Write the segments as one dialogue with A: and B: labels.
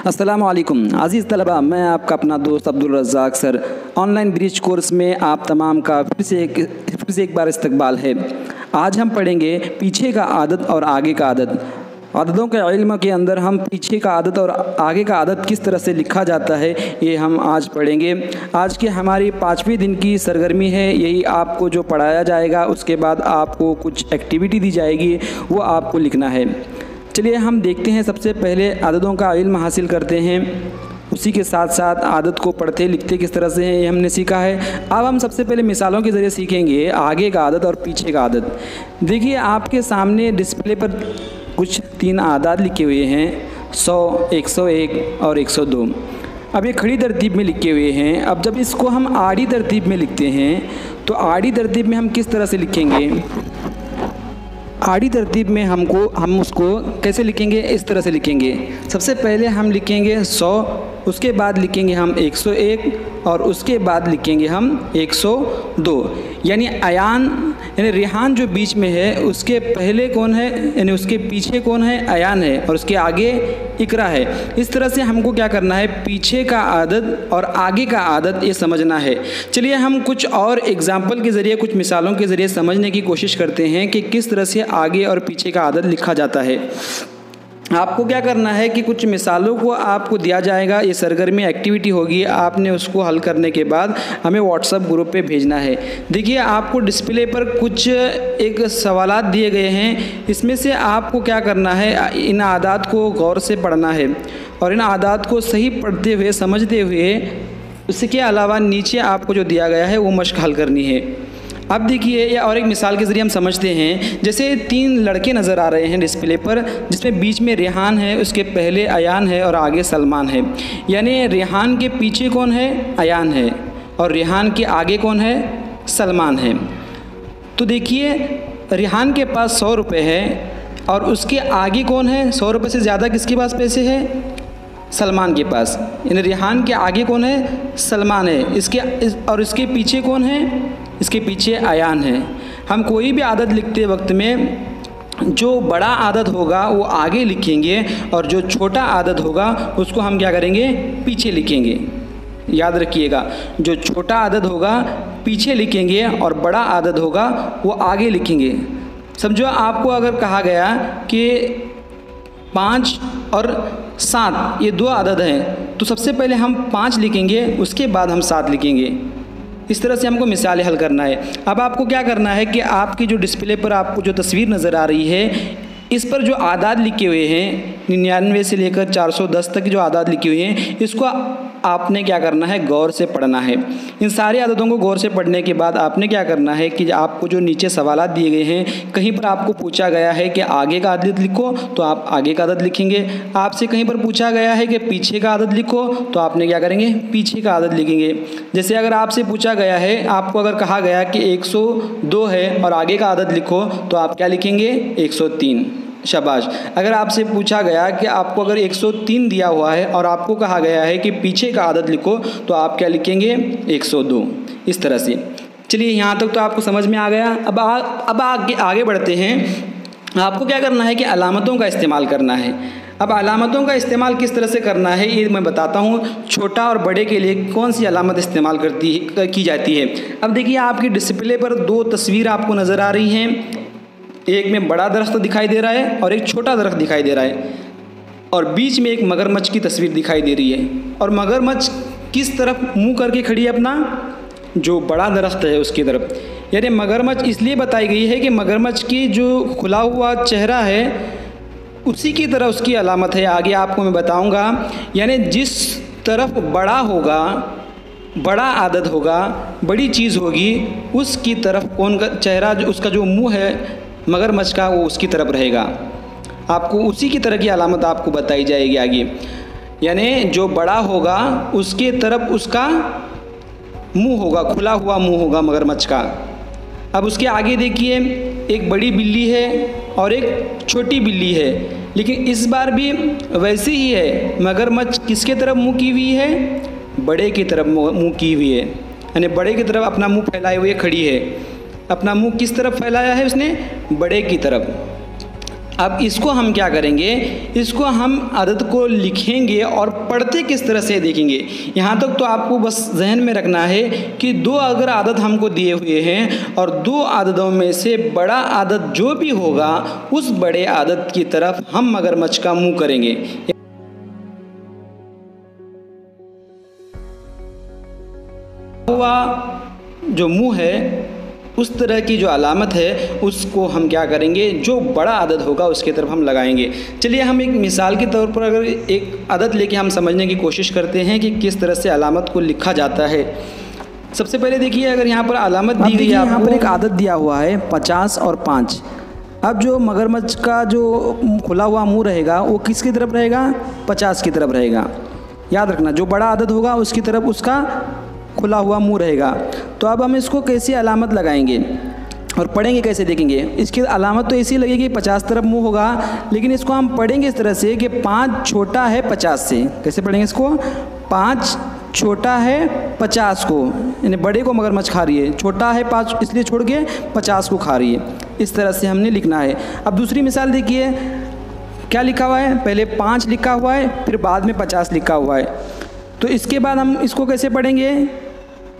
A: अस्सलाम वालेकुम अज़ीज़ तलबा, मैं आपका अपना दोस्त Abdul Razak sir. Online bridge course में आप तमाम का फिर से एक बार इस्तकबाल है। आज हम पढ़ेंगे पीछे का आदत और आगे का आदत। आदतों के इल्म के अंदर हम पीछे का आदत और आगे का आदत किस तरह से लिखा जाता है, ये हम आज पढ़ेंगे। आज की हमारी 5वें दिन की सरगर्मी है, यही आपको जो पढ़ाया जाएगा उसके बाद आपको कुछ एक्टिविटी दी जाएगी, वो आपको लिखना है। चलिए हम देखते हैं। सबसे पहले आदतों का इल्म हासिल करते हैं, उसी के साथ साथ आदत को पढ़ते लिखते किस तरह से हैं ये हमने सीखा है। अब हम सबसे पहले मिसालों के ज़रिए सीखेंगे आगे का आदत और पीछे का आदत। देखिए आपके सामने डिस्प्ले पर कुछ 3 आदाद लिखे हुए हैं, 100, 101 और 102। अब ये खड़ी तरतीब में लिखे हुए हैं। अब जब इसको हम आड़ी तरतीब में लिखते हैं तो आड़ी तरतीब में हम किस तरह से लिखेंगे? आड़ी तरतीब में हम उसको कैसे लिखेंगे? इस तरह से लिखेंगे। सबसे पहले हम लिखेंगे 100, उसके बाद लिखेंगे हम 101 और उसके बाद लिखेंगे हम 102। यानी अयान यानी रिहान जो बीच में है उसके पहले कौन है, यानी उसके पीछे कौन है? अयान है, और उसके आगे इकरा है। इस तरह से हमको क्या करना है? पीछे का आदत और आगे का आदत ये समझना है। चलिए हम कुछ और एग्जाम्पल के ज़रिए, कुछ मिसालों के ज़रिए समझने की कोशिश करते हैं कि किस तरह से आगे और पीछे का आदत लिखा जाता है। आपको क्या करना है कि कुछ मिसालों को आपको दिया जाएगा, ये सरगर्मी एक्टिविटी होगी। आपने उसको हल करने के बाद हमें व्हाट्सएप ग्रुप पे भेजना है। देखिए आपको डिस्प्ले पर कुछ एक सवालात दिए गए हैं, इसमें से आपको क्या करना है? इन आदात को गौर से पढ़ना है और इन आदात को सही पढ़ते हुए समझते हुए उसके अलावा नीचे आपको जो दिया गया है वो मश्क हल करनी है। अब देखिए ये और एक मिसाल के ज़रिए हम समझते हैं। जैसे 3 लड़के नज़र आ रहे हैं डिस्प्ले पर, जिसमें बीच में रेहान है, उसके पहले अयान है और आगे सलमान है। यानी रेहान के पीछे कौन है? अयान है, और रेहान के आगे कौन है? सलमान है। तो देखिए रेहान के पास 100 रुपये है और उसके आगे कौन है? 100 रुपये से ज़्यादा किसके पास पैसे है? सलमान के पास। यानी रेहान के आगे कौन है? सलमान है। और इसके पीछे कौन है? इसके पीछे अयान है। हम कोई भी आदत लिखते वक्त में जो बड़ा आदत होगा वो आगे लिखेंगे और जो छोटा आदत होगा उसको हम क्या करेंगे? पीछे लिखेंगे। याद रखिएगा, जो छोटा आदत होगा पीछे लिखेंगे और बड़ा आदत होगा वो आगे लिखेंगे। समझो आपको अगर कहा गया कि 5 और 7 ये 2 आदत हैं, तो सबसे पहले हम 5 लिखेंगे, उसके बाद हम 7 लिखेंगे। इस तरह से हमको मिसालें हल करना है। अब आपको क्या करना है कि आपकी जो डिस्प्ले पर आपको जो तस्वीर नज़र आ रही है, इस पर जो आदाद लिखे हुए हैं 99 से लेकर 410 तक जो आदाद लिखे हुए हैं, इसको आपने क्या करना है? गौर से पढ़ना है। इन सारी आदतों को गौर से पढ़ने के बाद आपने क्या करना है कि आपको जो नीचे सवालात दिए गए हैं, कहीं पर आपको पूछा गया है कि आगे का आदत लिखो, तो आप आगे का आदत लिखेंगे। आपसे कहीं पर पूछा गया है कि पीछे का आदत लिखो, तो आपने क्या करेंगे? पीछे का आदत लिखेंगे। जैसे अगर आपसे पूछा गया है, आपको अगर कहा गया कि 102 है और आगे का आदत लिखो, तो आप क्या लिखेंगे? 103। शाबाश। अगर आपसे पूछा गया कि आपको अगर 103 दिया हुआ है और आपको कहा गया है कि पीछे का आदत लिखो, तो आप क्या लिखेंगे? 102। इस तरह से। चलिए यहाँ तक तो आपको समझ में आ गया। अब आगे बढ़ते हैं। आपको क्या करना है कि अलामतों का इस्तेमाल करना है। अब अलामतों का इस्तेमाल किस तरह से करना है ये मैं बताता हूँ। छोटा और बड़े के लिए कौन सी अलामत इस्तेमाल की जाती है। अब देखिए आपकी डिस्प्ले पर 2 तस्वीर आपको नज़र आ रही हैं। एक में बड़ा दरख्त दिखाई दे रहा है और एक छोटा दरख्त दिखाई दे रहा है, और बीच में एक मगरमच्छ की तस्वीर दिखाई दे रही है। और मगरमच्छ किस तरफ मुंह करके खड़ी है? अपना जो बड़ा दरख्त है उसकी तरफ। यानी मगरमच्छ इसलिए बताई गई है कि मगरमच्छ की जो खुला हुआ चेहरा है उसी की तरह उसकी अलामत है। आगे आपको मैं बताऊंगा। यानी जिस तरफ बड़ा होगा, बड़ा आदत होगा, बड़ी चीज़ होगी, उसकी तरफ कौन का चेहरा, उसका जो मुंह है मगरमच्छ का, वो उसकी तरफ रहेगा। आपको उसी की तरह की अलामत आपको बताई जाएगी आगे। यानी जो बड़ा होगा उसके तरफ उसका मुंह होगा, खुला हुआ मुंह होगा मगरमच्छ का। अब उसके आगे देखिए एक बड़ी बिल्ली है और एक छोटी बिल्ली है, लेकिन इस बार भी वैसे ही है। मगरमच्छ किसके तरफ मुँह की हुई है? बड़े की तरफ मुँह की हुई है। यानी बड़े की तरफ अपना मुँह फैलाए हुए खड़ी है। अपना मुंह किस तरफ फैलाया है उसने? बड़े की तरफ। अब इसको हम क्या करेंगे, इसको हम आदत को लिखेंगे और पढ़ते किस तरह से देखेंगे। यहाँ तक तो आपको बस जहन में रखना है कि 2 अगर आदत हमको दिए हुए हैं और 2 आदतों में से बड़ा आदत जो भी होगा उस बड़े आदत की तरफ हम मगरमच्छ का मुंह करेंगे। हुआ जो मुंह है उस तरह की जो अलामत है उसको हम क्या करेंगे, जो बड़ा आदत होगा उसकी तरफ हम लगाएंगे। चलिए हम एक मिसाल के तौर पर अगर एक आदत लेके हम समझने की कोशिश करते हैं कि किस तरह से अलामत को लिखा जाता है। सबसे पहले देखिए, अगर यहाँ पर अलामत दी गई है, यहाँ पर एक आदत दिया हुआ है 50 और 5। अब जो मगरमच्छ का जो खुला हुआ मुंह रहेगा वो किसकी तरफ रहेगा, 50 की तरफ रहेगा। याद रखना, जो बड़ा आदत होगा उसकी तरफ उसका खुला हुआ मुंह रहेगा। तो अब हम इसको कैसी अलामत लगाएंगे और पढ़ेंगे कैसे, देखेंगे। इसकी अलामत तो ऐसी लगेगी 50 तरफ मुंह होगा, लेकिन इसको हम पढ़ेंगे इस तरह से कि 5 छोटा है 50 से। कैसे पढ़ेंगे इसको, 5 छोटा है 50 को, यानी बड़े को मगरमच्छ खा रही है, छोटा है 5 इसलिए छोड़ के 50 को खा रही है। इस तरह से हमने लिखना है। अब दूसरी मिसाल देखिए, क्या लिखा हुआ है, पहले 5 लिखा हुआ है फिर बाद में 50 लिखा हुआ है। तो इसके बाद हम इसको कैसे पढ़ेंगे,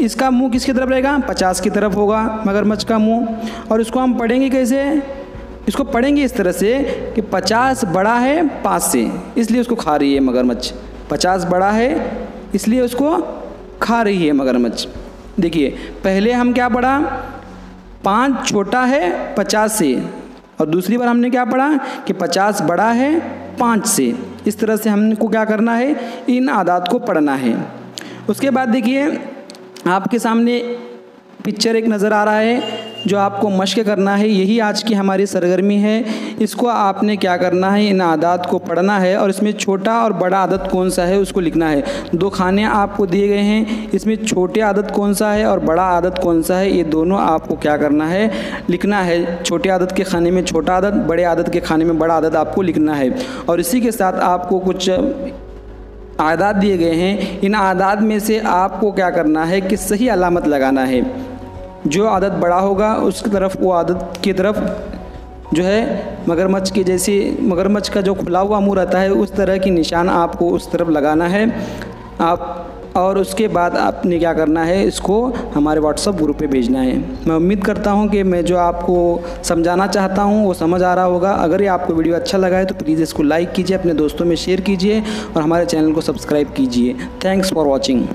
A: इसका मुंह किसकी तरफ रहेगा, 50 की तरफ होगा मगरमच्छ का मुंह। और इसको हम पढ़ेंगे कैसे, इसको पढ़ेंगे इस तरह से कि 50 बड़ा है 5 से, इसलिए उसको खा रही है मगरमच्छ। 50 बड़ा है इसलिए उसको खा रही है मगरमच्छ। देखिए पहले हम क्या पढ़ा, 5 छोटा है 50 से, और दूसरी बार हमने क्या पढ़ा कि 50 बड़ा है 5 से। इस तरह से हमको क्या करना है, इन आदात को पढ़ना है। उसके बाद देखिए आपके सामने पिक्चर एक नज़र आ रहा है जो आपको मश्क करना है। यही आज की हमारी सरगर्मी है। इसको आपने क्या करना है, इन आदात को पढ़ना है और इसमें छोटा और बड़ा आदत कौन सा है उसको लिखना है। 2 खाने आपको दिए गए हैं, इसमें छोटे आदत कौन सा है और बड़ा आदत कौन सा है, ये दोनों आपको क्या करना है, लिखना है। छोटे आदत के खाने में छोटा आदत, बड़े आदत के खाने में बड़ा आदत आपको लिखना है। और इसी के साथ आपको कुछ आदात दिए गए हैं। इन आदात में से आपको क्या करना है कि सही अलामत लगाना है। जो आदत बड़ा होगा उसकी तरफ, वो आदत की तरफ जो है मगरमच्छ की जैसी, मगरमच्छ का जो खुला हुआ मुंह रहता है उस तरह की निशान आपको उस तरफ लगाना है आप। और उसके बाद आपने क्या करना है, इसको हमारे व्हाट्सएप ग्रुप पे भेजना है। मैं उम्मीद करता हूँ कि मैं जो आपको समझाना चाहता हूँ वो समझ आ रहा होगा। अगर ये आपको वीडियो अच्छा लगा है तो प्लीज़ इसको लाइक कीजिए, अपने दोस्तों में शेयर कीजिए और हमारे चैनल को सब्सक्राइब कीजिए। Thanks for watching.